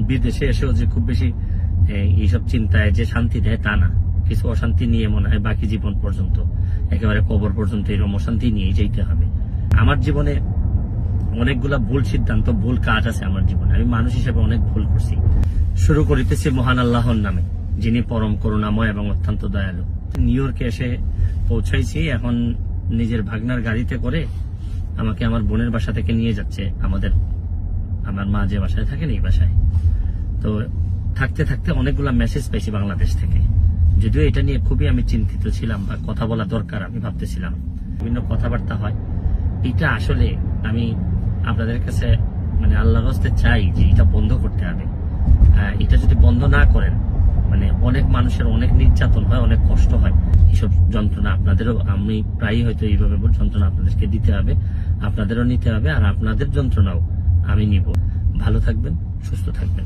বিদেশে এসেও যে খুব বেশি এইসব চিন্তায় যে শান্তি দেয় তা না, কিছু অশান্তি নিয়ে মনে হয় বাকি জীবন পর্যন্ত, একেবারে কবর পর্যন্ত এরকম অশান্তি নিয়ে যেতে হবে। আমার জীবনে অনেকগুলা ভুল সিদ্ধান্ত, ভুল কাজ আছে আমার জীবনে, আমি মানুষ হিসেবে অনেক ভুল করছি। শুরু করিতেছি মহান আল্লাহর নামে, যিনি পরম করুণাময় এবং অত্যন্ত দয়ালু। নিউ ইয়র্কে এসে পৌঁছাইছি, এখন নিজের ভাগনার গাড়িতে করে আমাকে আমার বোনের বাসা থেকে নিয়ে যাচ্ছে আমার মা যে বাসায় থাকেন এই বাসায়। তো থাকতে থাকতে অনেকগুলা মেসেজ পাইছি বাংলাদেশ থেকে, যদিও এটা নিয়ে খুবই আমি চিন্তিত ছিলাম বা কথা বলা দরকার আমি ভাবতেছিলাম, বিভিন্ন কথাবার্তা হয়। এটা আসলে আমি আপনাদের কাছে মানে আল্লাহর হস্তে চাই যে এটা বন্ধ করতে হবে। এটা যদি বন্ধ না করেন, মানে অনেক মানুষের অনেক নির্যাতন হয়, অনেক কষ্ট হয়, এইসব যন্ত্রণা আপনাদেরও, আমি প্রায়ই হয়তো এইভাবে যন্ত্রণা আপনাদেরকে দিতে হবে, আপনাদেরও নিতে হবে, আর আপনাদের যন্ত্রণাও আমি নিব। ভালো থাকবেন, সুস্থ থাকবেন।